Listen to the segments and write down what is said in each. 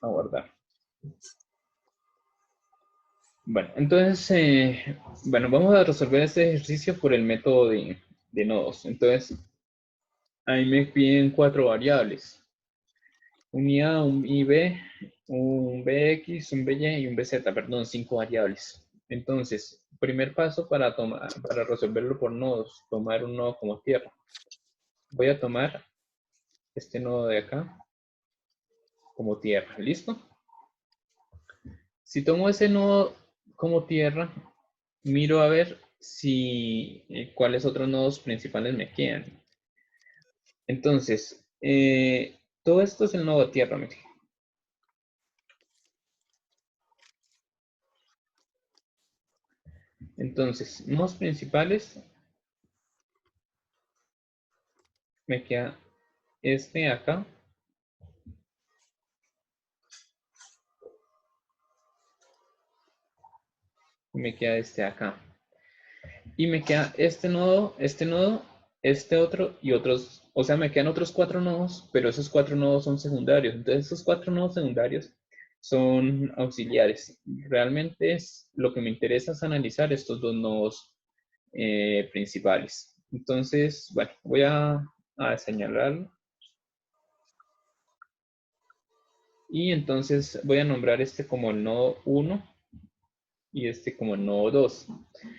a guardar. Bueno, entonces, bueno, vamos a resolver este ejercicio por el método de nodos. Entonces, ahí me piden 4 variables. Un IA, un IB, un BX, un BY y un BZ, perdón, 5 variables. Entonces, primer paso para resolverlo por nodos, tomar un nodo como tierra. Voy a tomar este nodo de acá como tierra, ¿listo? Si tomo ese nodo como tierra, miro a ver si cuáles otros nodos principales me quedan. Entonces, todo esto es el nodo tierra, mire. Entonces, nodos principales, me queda este acá. Me queda este acá. Y me queda este nodo, este otro y otros. O sea, me quedan otros 4 nodos, pero esos 4 nodos son secundarios. Entonces, esos 4 nodos secundarios son auxiliares. Realmente lo que me interesa es analizar estos 2 nodos principales. Entonces, bueno, voy a señalarlo. Y entonces voy a nombrar este como el nodo 1 y este como el nodo 2.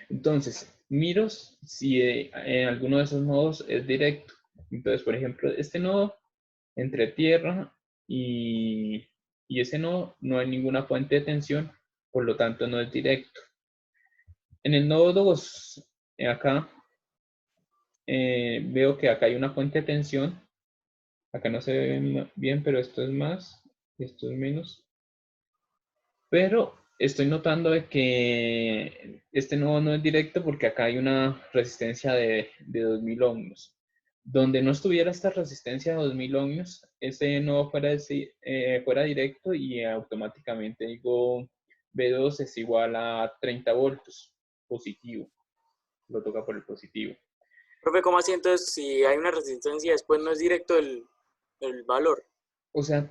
Entonces, miro si alguno de esos nodos es directo. Entonces, por ejemplo, este nodo entre tierra y ese nodo no hay ninguna fuente de tensión, por lo tanto no es directo. En el nodo 2, acá, veo que acá hay una fuente de tensión. Acá no se ve bien, pero esto es más, esto es menos. Pero estoy notando de que este nodo no es directo porque acá hay una resistencia de 2000 ohmios. Donde no estuviera esta resistencia de 2000 ohmios, ese nodo fuera directo y automáticamente digo B2 es igual a 30 voltios positivo. Lo toca por el positivo. Profe, ¿cómo así entonces si hay una resistencia después no es directo el valor? O sea,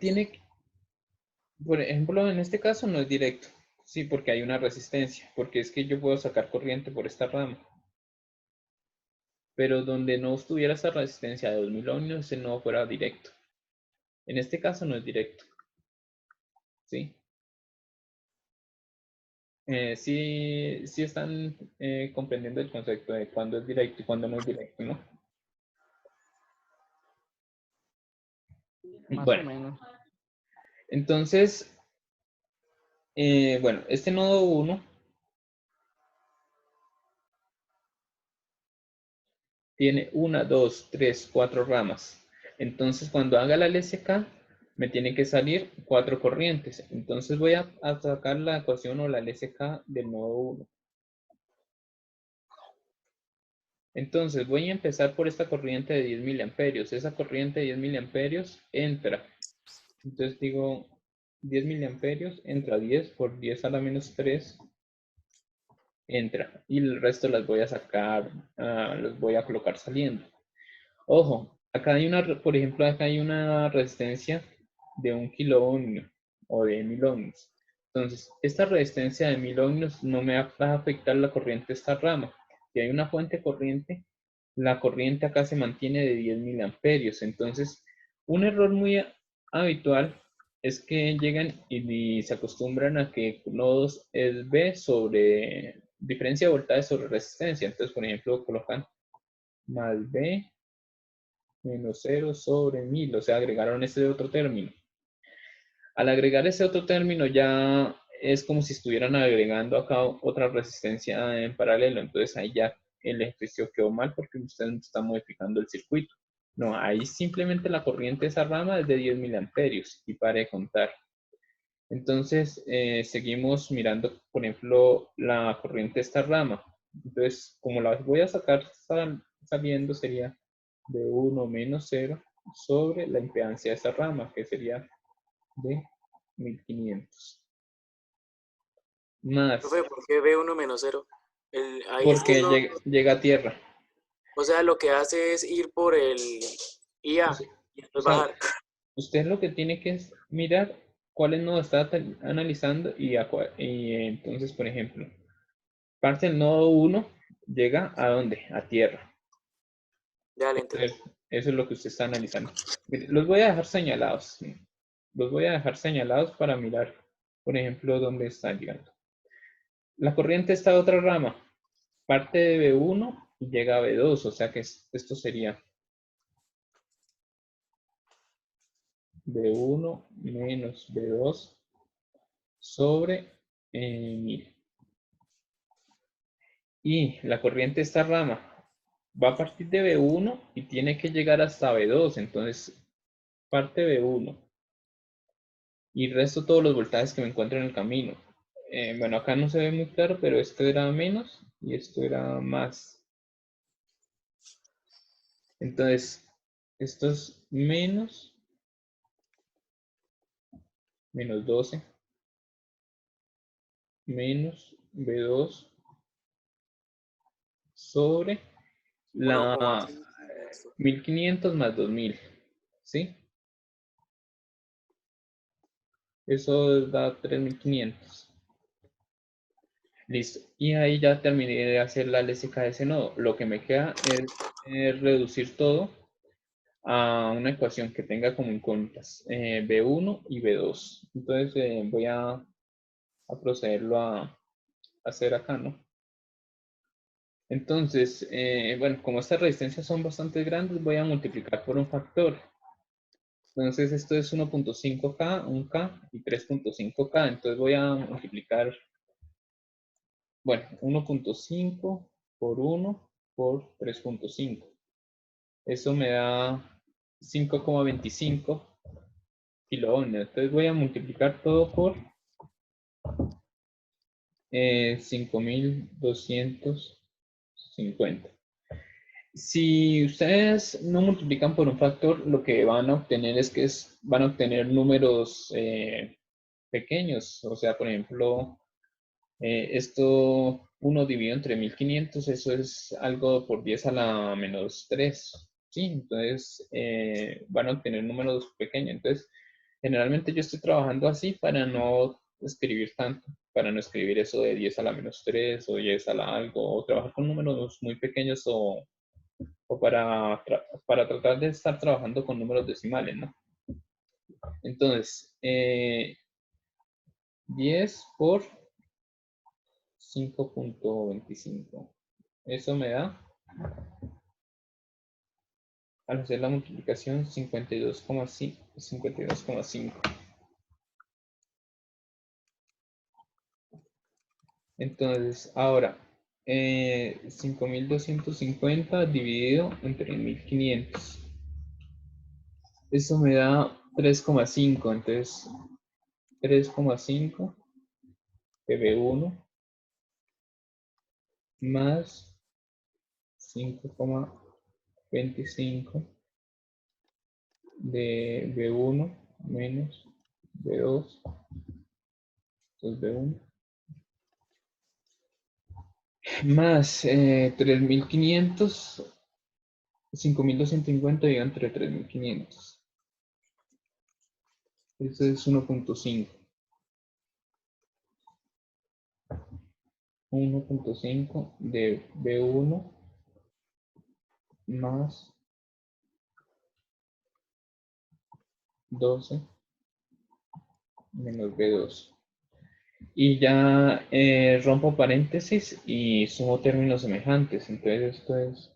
por ejemplo, en este caso no es directo. Sí, porque hay una resistencia. Porque es que yo puedo sacar corriente por esta rama. Pero donde no estuviera esa resistencia de 2000 ohmios, ese no fuera directo. En este caso no es directo. ¿Sí? Sí están comprendiendo el concepto de cuándo es directo y cuándo no es directo, ¿no? Más o Bueno, menos. entonces, bueno, este nodo 1 tiene 1, 2, 3, 4 ramas. Entonces, cuando haga la LSK, me tiene que salir 4 corrientes. Entonces, voy a sacar la ecuación o la LSK del nodo 1. Entonces, voy a empezar por esta corriente de 10 miliamperios. Esa corriente de 10 miliamperios entra. Entonces, digo 10 miliamperios entra 10 por 10 a la menos 3. Entra. Y el resto las voy a sacar, los voy a colocar saliendo. Ojo, acá hay por ejemplo, acá hay una resistencia de 1 kilo ohmio o de 1000 ohmios. Entonces, esta resistencia de 1000 ohmios no me va a afectar la corriente de esta rama. Si hay una fuente corriente, la corriente acá se mantiene de 10 miliamperios. Entonces, un error muy habitual es que llegan y se acostumbran a que nodos es B sobre diferencia de voltaje sobre resistencia. Entonces, por ejemplo, colocan más B menos 0 sobre 1000, o sea, agregaron ese otro término. Al agregar ese otro término ya es como si estuvieran agregando acá otra resistencia en paralelo, entonces ahí ya el ejercicio quedó mal porque usted está modificando el circuito. No, ahí simplemente la corriente de esa rama es de 10 miliamperios y pare de contar. Entonces, seguimos mirando, por ejemplo, la corriente de esta rama. Entonces, como la voy a sacar saliendo, sería de 1 menos 0 sobre la impedancia de esta rama, que sería de 1500. Más, Profe, ¿por qué B1 menos 0? Ahí es que porque no, llega a tierra. o sea, lo que hace es ir por el O IA sea, y o después sea, bajar. usted lo que tiene que es mirar cuáles nodos está analizando y entonces, por ejemplo, parte del nodo 1 llega ¿a dónde? A tierra. Ya le entendí. Entonces, eso es lo que usted está analizando. Mire, los voy a dejar señalados. ¿Sí? Los voy a dejar señalados para mirar, por ejemplo, dónde están llegando. La corriente está a otra rama. Parte de B1 y llega a B2, o sea que esto sería B1 menos B2 sobre 1000. Y la corriente de esta rama va a partir de B1 y tiene que llegar hasta B2, entonces parte B1 y resto todos los voltajes que me encuentro en el camino. Bueno, acá no se ve muy claro, pero esto era menos y esto era más. Entonces, esto es menos 12 menos B2 sobre la 1,5. 1500 más 2000, ¿sí? Eso da 3500. Listo. Y ahí ya terminé de hacer la LSK de ese nodo. Lo que me queda es reducir todo a una ecuación que tenga como incógnitas B1 y B2. Entonces voy a procederlo a hacer acá, ¿no? Entonces, bueno, como estas resistencias son bastante grandes, voy a multiplicar por un factor. Entonces, esto es 1.5K, 1K y 3.5K. Entonces, voy a multiplicar, bueno, 1.5 por 1 por 3.5. Eso me da 5,25 kiloohmios. Entonces, voy a multiplicar todo por 5250. Si ustedes no multiplican por un factor, lo que van a obtener es que van a obtener números pequeños. O sea, por ejemplo, esto 1 dividido entre 1500, eso es algo por 10 a la menos 3. ¿Sí? Entonces, van a obtener números pequeños. Entonces, generalmente yo estoy trabajando así para no escribir tanto, para no escribir eso de 10 a la menos 3 o 10 a la algo, o trabajar con números muy pequeños o para tratar de estar trabajando con números decimales, ¿no? Entonces, 10 por 5.25. Eso me da, al hacer la multiplicación, 52,5. Entonces, ahora, 5250 dividido entre 1500. Eso me da 3,5. Entonces, 3,5 de B1 más 5,25 de B1 menos B2, entonces B1, más 3500, 5250 dividido entre 3500. Eso es 1.5. 1.5 de B1 más 12 menos B2. Y ya rompo paréntesis y sumo términos semejantes. Entonces esto es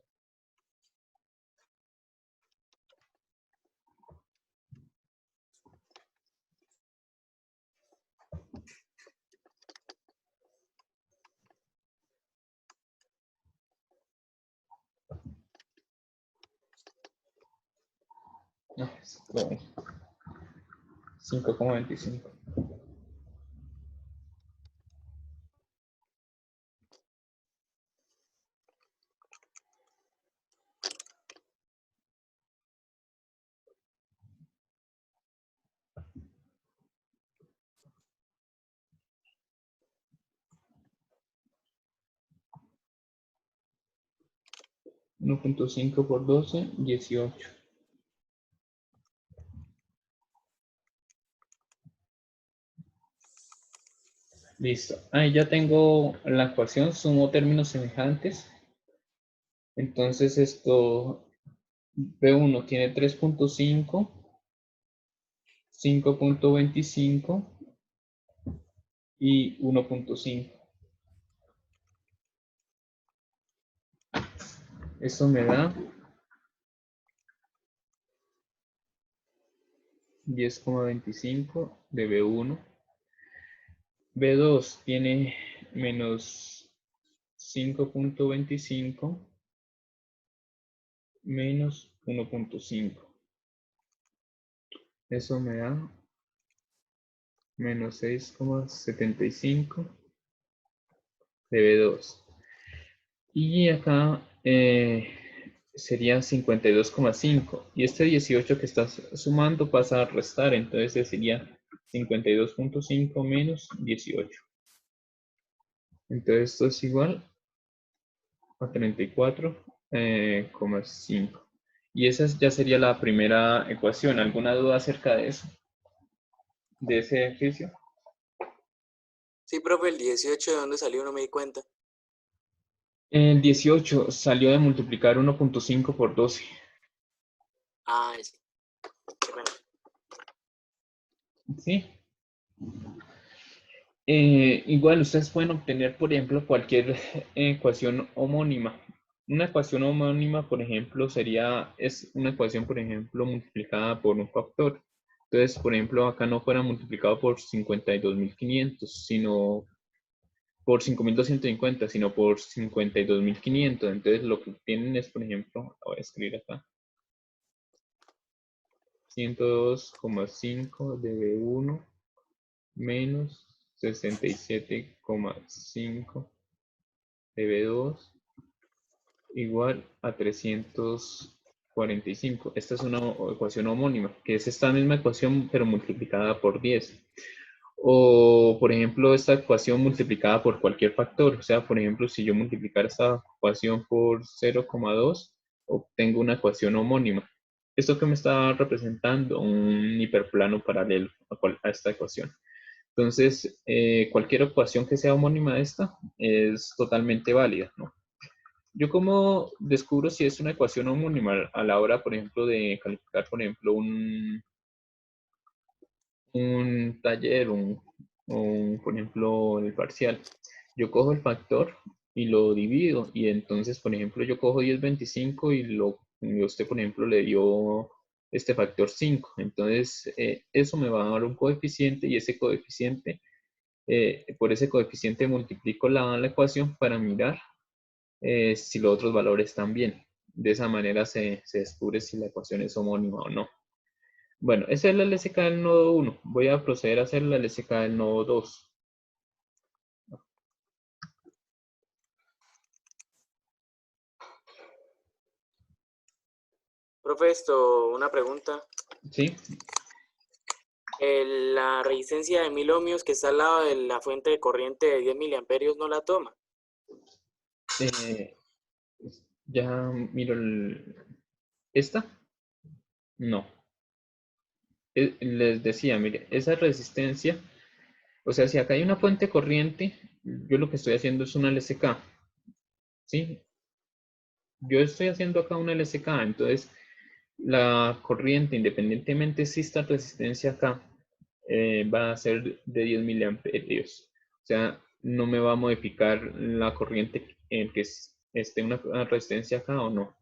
no, 5,25. Uno punto cinco por 12, 18. Listo. Ahí ya tengo la ecuación, sumo términos semejantes. Entonces esto, B1 tiene 3.5, 5.25 y 1.5. Eso me da 10,25 de B1. B2 tiene menos 5.25 menos 1.5. Eso me da menos 6,75 de B2. Y acá sería 52,5. Y este 18 que estás sumando pasa a restar, entonces sería 52,5 menos 18. Entonces esto es igual a 34,5. Y esa ya sería la primera ecuación. ¿Alguna duda acerca de eso? ¿De ese ejercicio? Sí, profe, el 18 ¿de dónde salió? No me di cuenta. El 18 salió de multiplicar 1.5 por 12. Ah, sí. Qué pena. ¿Sí? Igual ustedes pueden obtener, por ejemplo, cualquier ecuación homónima. Una ecuación homónima, por ejemplo, es una ecuación, por ejemplo, multiplicada por un factor. Entonces, por ejemplo, acá no fuera multiplicado por 52.500, sino por 5.250, sino por 52.500. Entonces, lo que tienen es, por ejemplo, lo voy a escribir acá, 102,5 de B1 menos 67,5 de B2 igual a 345. Esta es una ecuación homónima, que es esta misma ecuación pero multiplicada por 10. O, por ejemplo, esta ecuación multiplicada por cualquier factor. O sea, por ejemplo, si yo multiplicara esta ecuación por 0,2, obtengo una ecuación homónima. ¿Esto que me está representando? Un hiperplano paralelo a esta ecuación. Entonces, cualquier ecuación que sea homónima a esta es totalmente válida, ¿no? Yo como descubro si es una ecuación homónima a la hora, por ejemplo, de calificar, por ejemplo, un taller, por ejemplo, el parcial. Yo cojo el factor y lo divido y entonces, por ejemplo, yo cojo 10,25 y usted, por ejemplo, le dio este factor 5. Entonces, eso me va a dar un coeficiente y ese coeficiente, por ese coeficiente multiplico la ecuación para mirar si los otros valores están bien. De esa manera se descubre si la ecuación es homónima o no. Bueno, esa es la LSK del nodo 1. Voy a proceder a hacer la LSK del nodo 2. Profe, esto, una pregunta. ¿Sí? La resistencia de 1000 ohmios que está al lado de la fuente de corriente de 10 miliamperios no la toma. Eh, ya miro ¿esta? No. Les decía, mire, esa resistencia, o sea, si acá hay una fuente corriente, yo lo que estoy haciendo es una LSK. ¿Sí? Yo estoy haciendo acá una LSK, entonces la corriente, independientemente si esta resistencia acá va a ser de 10 miliamperios. O sea, no me va a modificar la corriente en que esté una resistencia acá o no.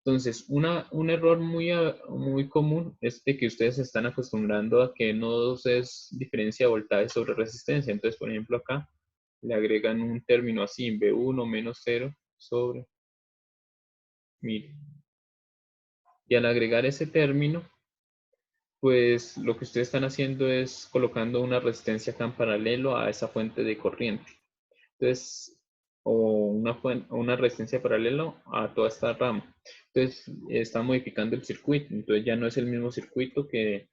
Entonces, un error muy común es de que ustedes se están acostumbrando a que nodos es diferencia de voltaje sobre resistencia. Entonces, por ejemplo, acá le agregan un término así, V1 menos 0 sobre 1000. Y al agregar ese término, pues lo que ustedes están haciendo es colocando una resistencia acá en paralelo a esa fuente de corriente. Entonces, o una resistencia paralelo a toda esta rama. Entonces, está modificando el circuito. Entonces, ya no es el mismo circuito que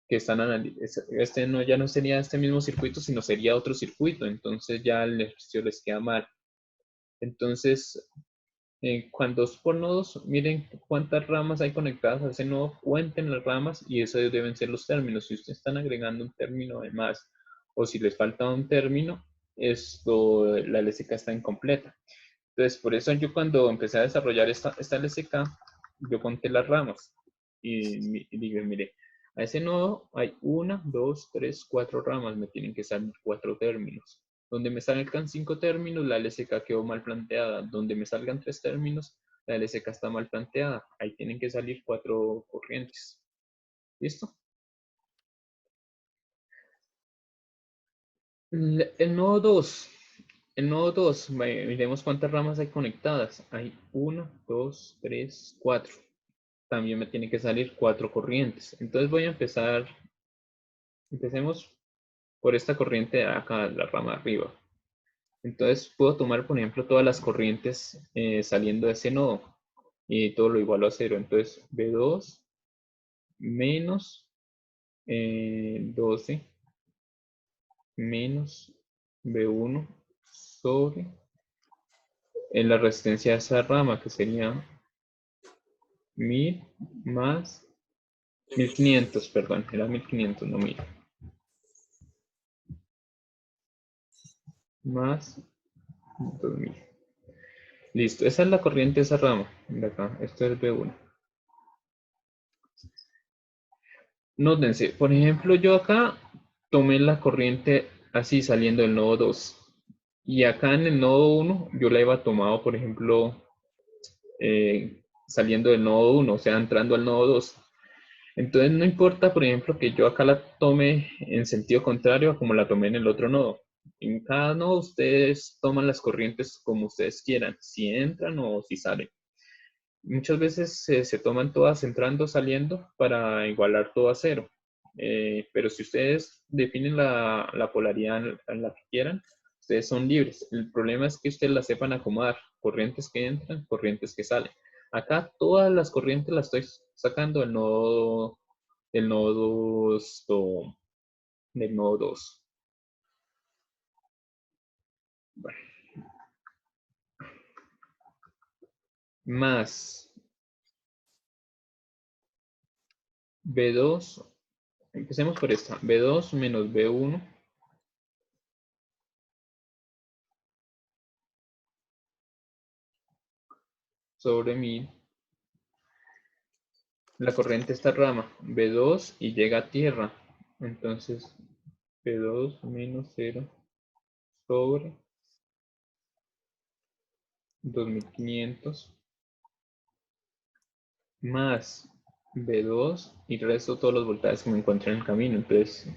están analizando. Ya no sería este mismo circuito, sino sería otro circuito. Entonces, ya el ejercicio les queda mal. Entonces, cuando es por nodos, miren cuántas ramas hay conectadas a ese nodo, cuenten las ramas y esos deben ser los términos. Si ustedes están agregando un término de más o si les falta un término, la LSK está incompleta. Entonces, por eso yo cuando empecé a desarrollar esta LSK, yo conté las ramas y dije, mire, a ese nodo hay 1, 2, 3, 4 ramas, me tienen que salir 4 términos. Donde me salgan 5 términos, la LSK quedó mal planteada. Donde me salgan 3 términos, la LSK está mal planteada. Ahí tienen que salir 4 corrientes. ¿Listo? El nodo 2. El nodo 2, miremos cuántas ramas hay conectadas. Hay 1, 2, 3, 4. También me tiene que salir 4 corrientes. Entonces voy a empezar. Empecemos por esta corriente de acá, la rama de arriba. Entonces puedo tomar, por ejemplo, todas las corrientes saliendo de ese nodo y todo lo igualo a 0. Entonces B2 menos 12 menos B1 sobre en la resistencia de esa rama, que sería 1000 más 1500, perdón, era 1500, no 1000. Más 2000. Listo, esa es la corriente de esa rama, de acá, esto es B1. Nótense, por ejemplo, yo acá tomé la corriente así saliendo del nodo 2. Y acá en el nodo 1 yo la iba tomado, por ejemplo, saliendo del nodo 1, o sea, entrando al nodo 2. Entonces no importa, por ejemplo, que yo acá la tome en sentido contrario a como la tomé en el otro nodo. En cada nodo ustedes toman las corrientes como ustedes quieran, si entran o si salen. Muchas veces se toman todas entrando, saliendo para igualar todo a 0. Pero si ustedes definen la polaridad en la que quieran, ustedes son libres. El problema es que ustedes la sepan acomodar. Corrientes que entran, corrientes que salen. Acá todas las corrientes las estoy sacando del nodo 2. Bueno, más B2, empecemos por esta, B2 menos B1 sobre 1000. La corriente esta rama, B2 y llega a tierra. Entonces, B2 menos 0 sobre 2500 más B2 y resto todos los voltajes que me encuentro en el camino. Entonces,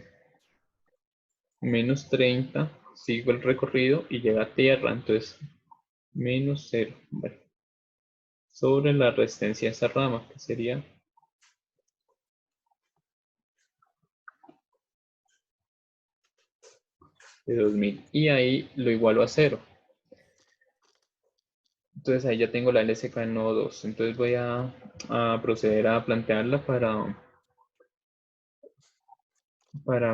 menos 30, sigo el recorrido y llega a tierra. Entonces, menos 0. Bueno, sobre la resistencia de esa rama, que sería de 2000. Y ahí lo igualo a 0. Entonces ahí ya tengo la LSK en nodo 2. Entonces voy a proceder a plantearla para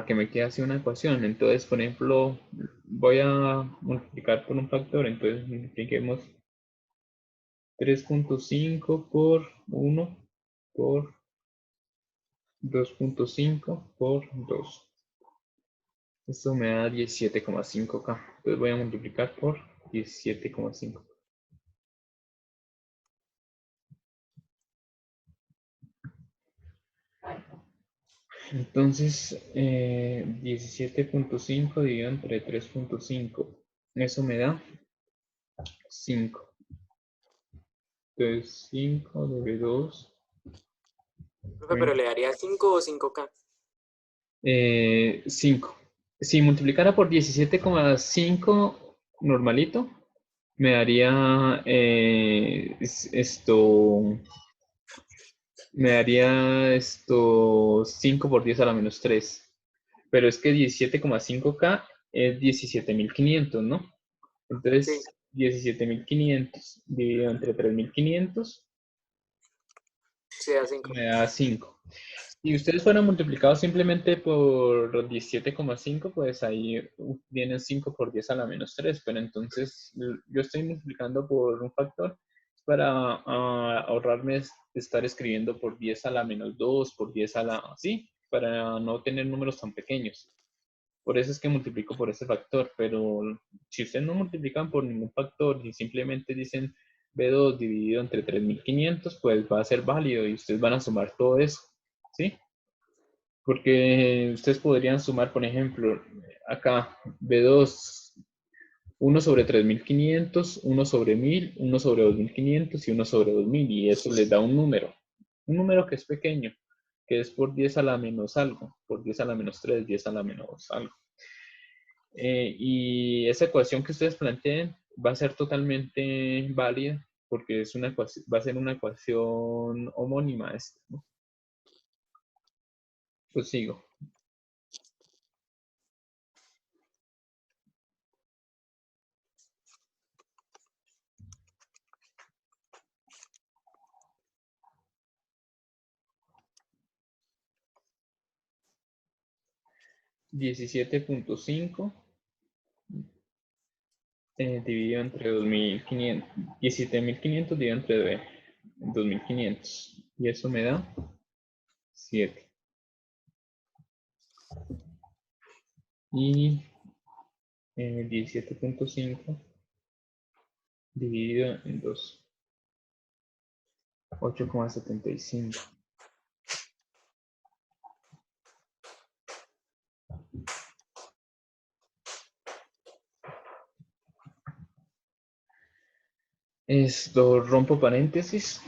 que me quede así una ecuación. Entonces, por ejemplo, voy a multiplicar por un factor. Entonces multipliquemos 3.5 por 1 por 2.5 por 2. Esto me da 17,5K. Entonces voy a multiplicar por 17,5. Entonces, 17.5 dividido entre 3.5. Eso me da 5. Entonces, 5 de 2. Profe, pero le daría 5 o 5K. 5. Si multiplicara por 17,5 normalito, me daría esto 5 por 10 a la menos 3. Pero es que 17,5K es 17.500, ¿no? Entonces, Sí. 17.500 dividido entre 3.500 Sí, da 5. me da 5. Si ustedes fueran multiplicados simplemente por 17,5, pues ahí vienen 5 por 10 a la menos 3. Pero entonces yo estoy multiplicando por un factor para ahorrarme estar escribiendo por 10 a la menos 2, por 10 a la... Sí, para no tener números tan pequeños. Por eso es que multiplico por ese factor, pero si ustedes no multiplican por ningún factor y simplemente dicen B2 dividido entre 3500, pues va a ser válido y ustedes van a sumar todo eso, ¿sí? Porque ustedes podrían sumar, por ejemplo, acá B2, 1 sobre 3500, 1 sobre 1000, 1 sobre 2500 y 1 sobre 2000, y eso les da un número que es pequeño, que es por 10 a la menos algo, por 10 a la menos 3, 10 a la menos algo. Y esa ecuación que ustedes planteen va a ser totalmente válida porque es una ecuación, va a ser una ecuación homónima a esta, ¿no? Pues sigo. $17.5 dividido entre 2500. 17.500 dividido entre 2500. Y eso me da 7. Y 17.5 dividido en 2. 8,75. Esto rompo paréntesis.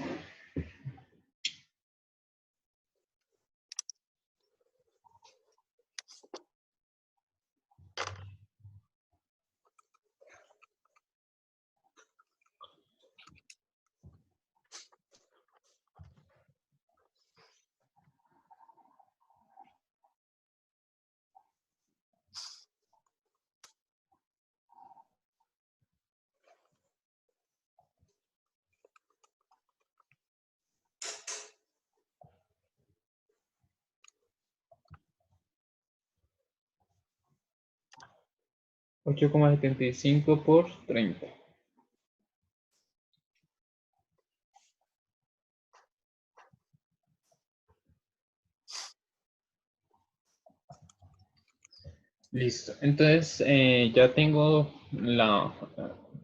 $8,75 por 30. Listo. Entonces, ya tengo la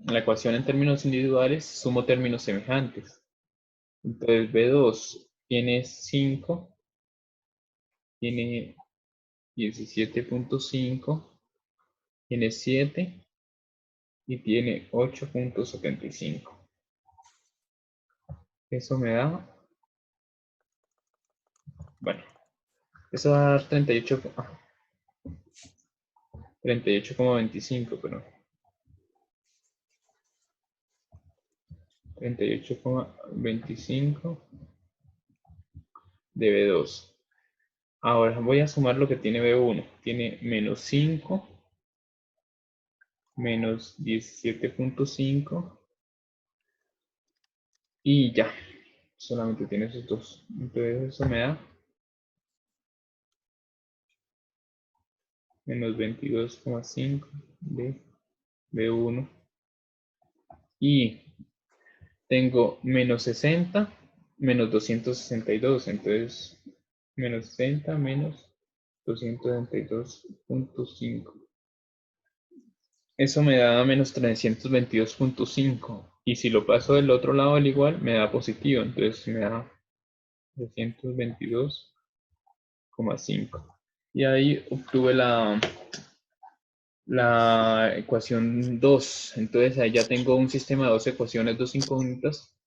ecuación en términos individuales, sumo términos semejantes. Entonces, B2 tiene 5, tiene 17.5, tiene 7 y tiene 8,75. Eso me da, bueno, eso va a dar 38,25, pero 38,25 de B2. Ahora voy a sumar lo que tiene B1. Tiene menos 5, menos 17.5 y ya. Solamente tiene esos dos. Entonces eso me da menos 22,5 de B1. Y tengo menos 60, menos 262. Entonces, menos 60 menos 262.5. Eso me da menos 322.5. Y si lo paso del otro lado del igual, me da positivo. Entonces me da 322,5. Y ahí obtuve la ecuación 2. Entonces ahí ya tengo un sistema de dos ecuaciones, dos incógnitas.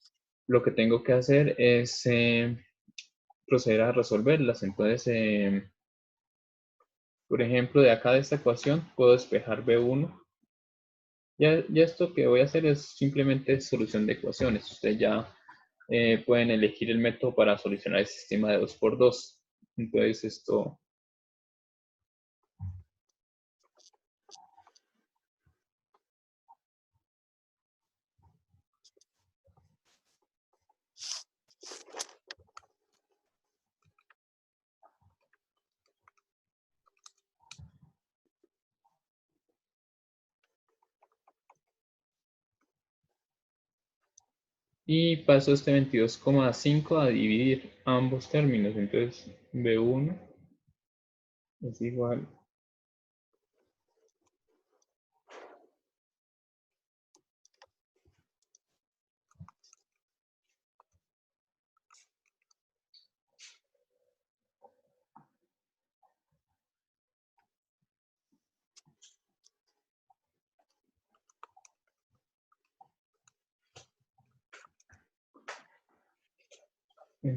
Lo que tengo que hacer es proceder a resolverlas. Entonces, por ejemplo, de acá de esta ecuación puedo despejar B1. Ya esto que voy a hacer es simplemente solución de ecuaciones. Ustedes ya pueden elegir el método para solucionar el sistema de 2×2. Entonces esto... Y paso este 22,5 a dividir ambos términos. Entonces B1 es igual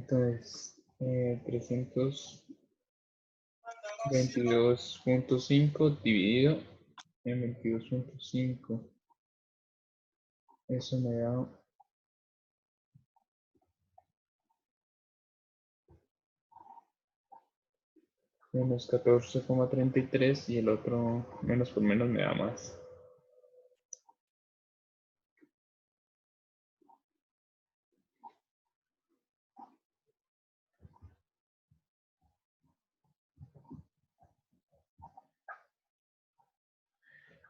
Entonces, 322.5 dividido en 22.5. Eso me da menos 14,33 y el otro menos por menos me da más.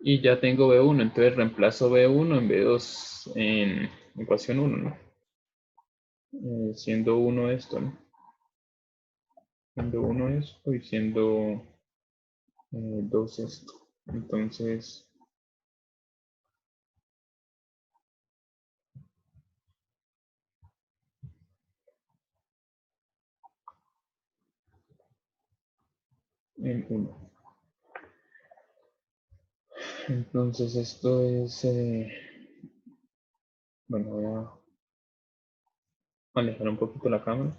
Y ya tengo B1, entonces reemplazo B1 en B2 en ecuación 1, ¿no? Siendo 1 esto, ¿no? Siendo 1 esto y siendo 2 esto. Entonces, en 1. Entonces esto es, bueno, voy a alejar un poquito la cámara.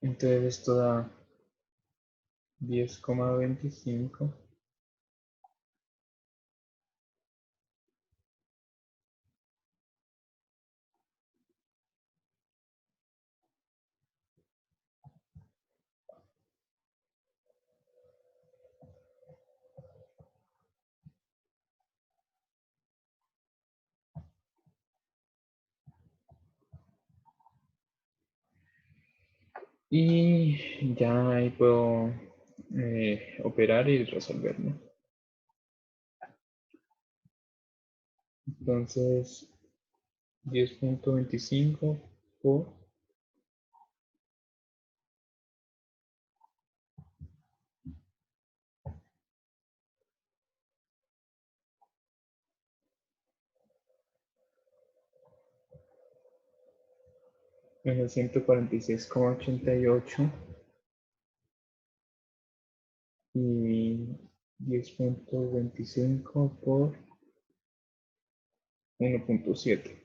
Entonces esto da 10,25 y ya ahí puedo operar y resolver, ¿no? Entonces 10,25 por menos 146,88 y 10,25 por 1,7.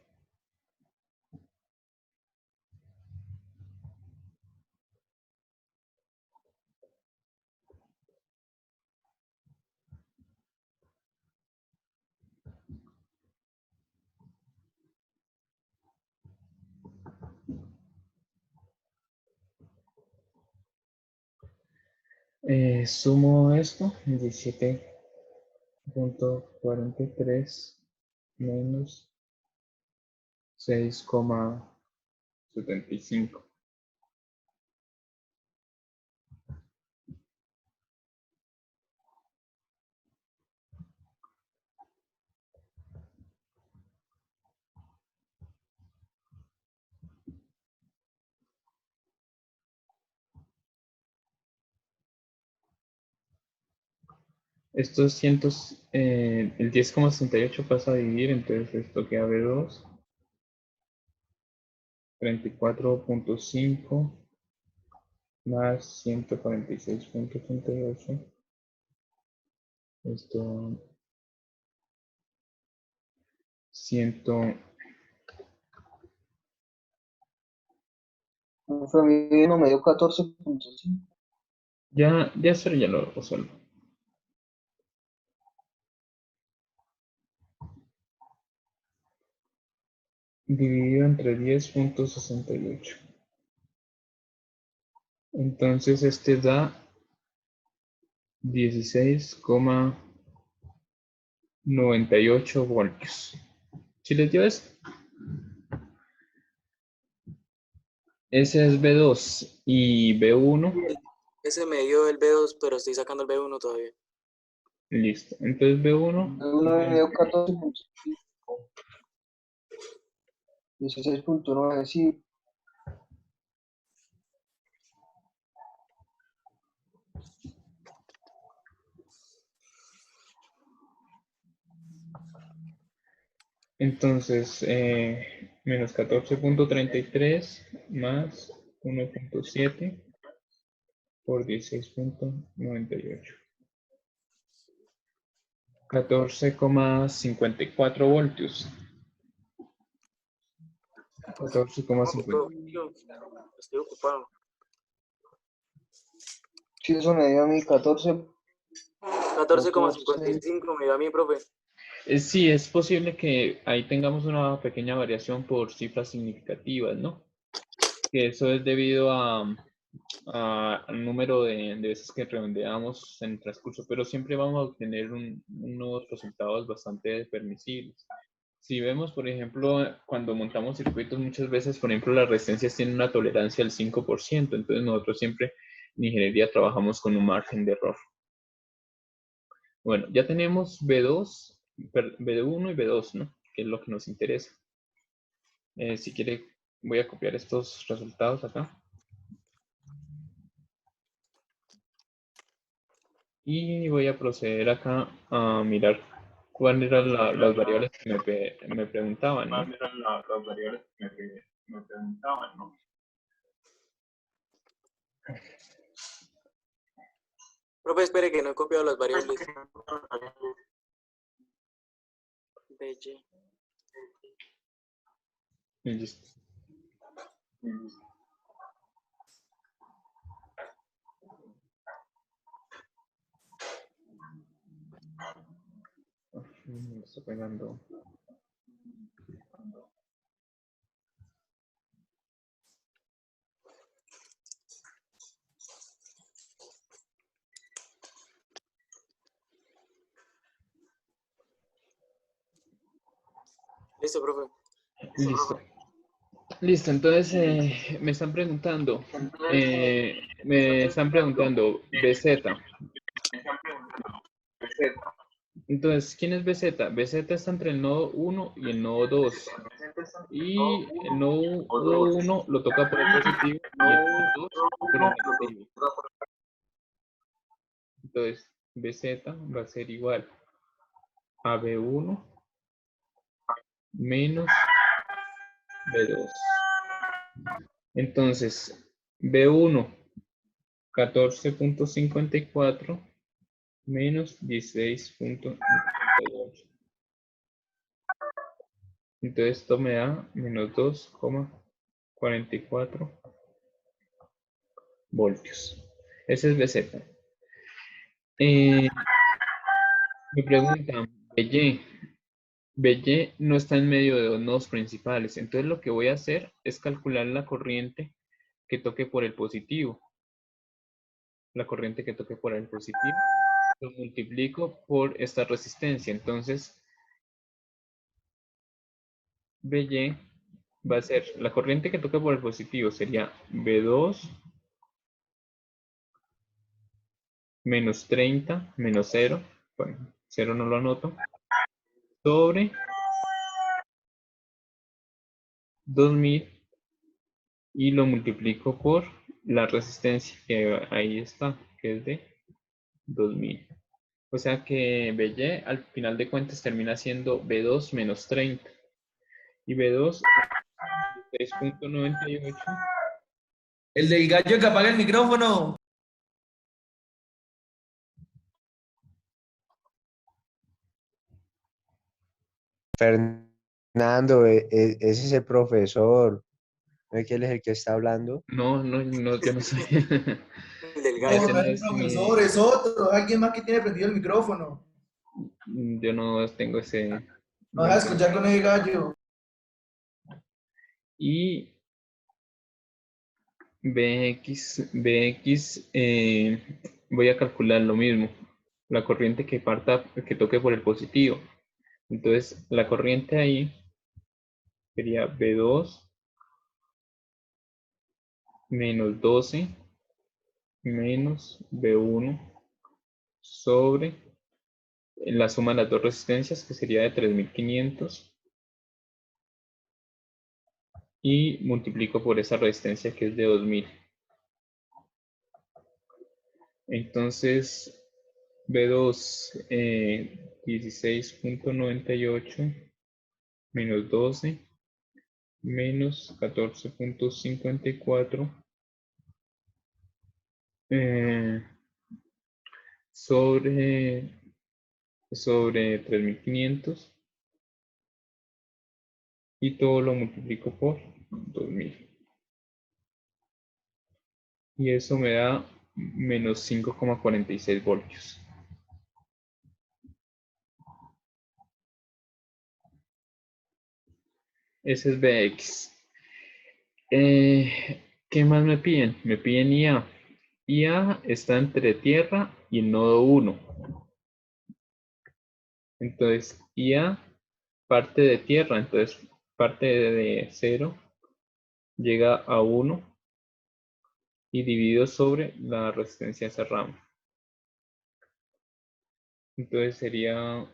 Sumo esto, 17,43 menos 6,75. Estos cientos, el 10,68 pasa a dividir, entonces esto queda B2, 34,5 más 146,88. Esto, 100, Fue mi no me dio 14,5. ya eso ya lo resuelvo. Dividido entre 10,68. Entonces este da 16,98 voltios. ¿Sí les dio eso? Ese es B2 y B1. Ese me dio el B2, pero estoy sacando el B1 todavía. Listo. Entonces B1. Uno me dio 14,5. 16,9, sí. Entonces, menos 14,33 más 1,7 por 16,98. 14,54 voltios. 14,50. Estoy ocupado. Sí, eso me dio a mí 14,55 me dio a mí, profe. Sí, es posible que ahí tengamos una pequeña variación por cifras significativas, ¿no? Que eso es debido al número de veces que redondeamos en el transcurso, pero siempre vamos a obtener unos resultados bastante permisibles. Si vemos, por ejemplo, cuando montamos circuitos, muchas veces, por ejemplo, las resistencias tienen una tolerancia al 5%, entonces nosotros siempre en ingeniería trabajamos con un margen de error. Bueno, ya tenemos B2, B1 y B2, ¿no? Que es lo que nos interesa. Si quiere, voy a copiar estos resultados acá. Y voy a proceder acá a mirar cuáles eran las variables que me preguntaban, ¿no? Profe, espere que no he copiado las variables. BY. Listo. Me está pegando. Listo, profe. Listo. Listo, entonces me están preguntando BZ. Entonces, ¿quién es BZ? BZ está entre el nodo 1 y el nodo 2. Y el nodo 1 lo toca por el positivo y el nodo 2 por el negativo. Entonces, BZ va a ser igual a B1 menos B2. Entonces, B1, 14.54 menos 16.98. Entonces, esto me da menos 2,44 voltios. Ese es BZ. Me preguntan, BY no está en medio de dos nodos principales. Entonces, lo que voy a hacer es calcular la corriente que toque por el positivo. La corriente que toque por el positivo. Lo multiplico por esta resistencia. Entonces, BY va a ser, la corriente que toque por el positivo sería B2 menos 30 menos 0. Bueno, 0 no lo anoto. Sobre 2000 y lo multiplico por la resistencia que ahí está, que es de 2000. O sea que BY al final de cuentas termina siendo B2 menos 30. Y B2 6.98. El del gallo que apaga el micrófono. Fernando, ese es el profesor. ¿No es que él es el que está hablando? No, yo no soy. El del No, gallo. Ese no no es el es profesor, es otro. Alguien más que tiene prendido el micrófono. yo no tengo ese. No vas a escuchar con el gallo. Y BX, voy a calcular lo mismo. La corriente que toque por el positivo. Entonces, la corriente ahí sería B2 menos 12 menos B1 sobre la suma de las dos resistencias, que sería de 3500, y multiplico por esa resistencia que es de 2000. Entonces, B2, 16.98 menos 12 menos 14.54 sobre sobre 3500 y todo lo multiplico por 2000. Y eso me da menos 5,46 voltios. Ese es Bx. ¿Qué más me piden? Me piden IA. IA está entre tierra y el nodo 1. Entonces, IA parte de tierra, entonces parte de 0 llega a 1 y dividido sobre la resistencia de esa rama. Entonces sería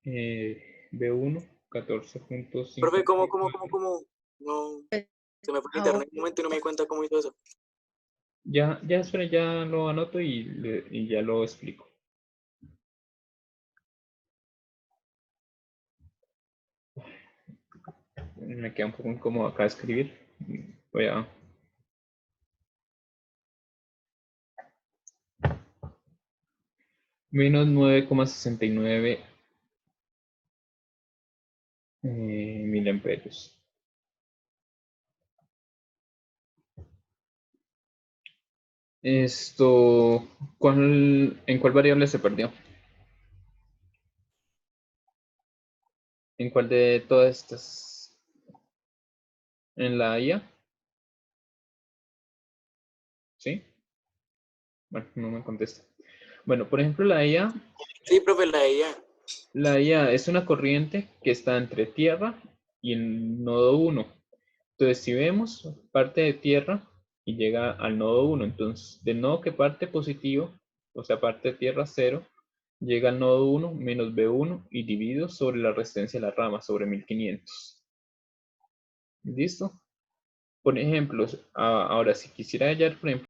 B1, 14.5. Profe, ¿cómo? No, se me fue el internet un momento y no me di cuenta cómo hizo eso. Ya lo anoto y ya lo explico. Me queda un poco incómodo acá escribir. Voy a... Menos 9,69 miliamperios. Esto, ¿en cuál variable se perdió? ¿En cuál de todas estas? ¿En la IA? ¿Sí? Bueno, no me contesta. Bueno, por ejemplo, la IA. Sí, profe, la de ella. La IA es una corriente que está entre tierra y el nodo 1. Entonces, si vemos, parte de tierra y llega al nodo 1. Entonces, del nodo que parte positivo, o sea, parte de tierra 0, llega al nodo 1 menos B1 y dividido sobre la resistencia de la rama, sobre 1500. ¿Listo? Por ejemplo, ahora si quisiera hallar, por ejemplo,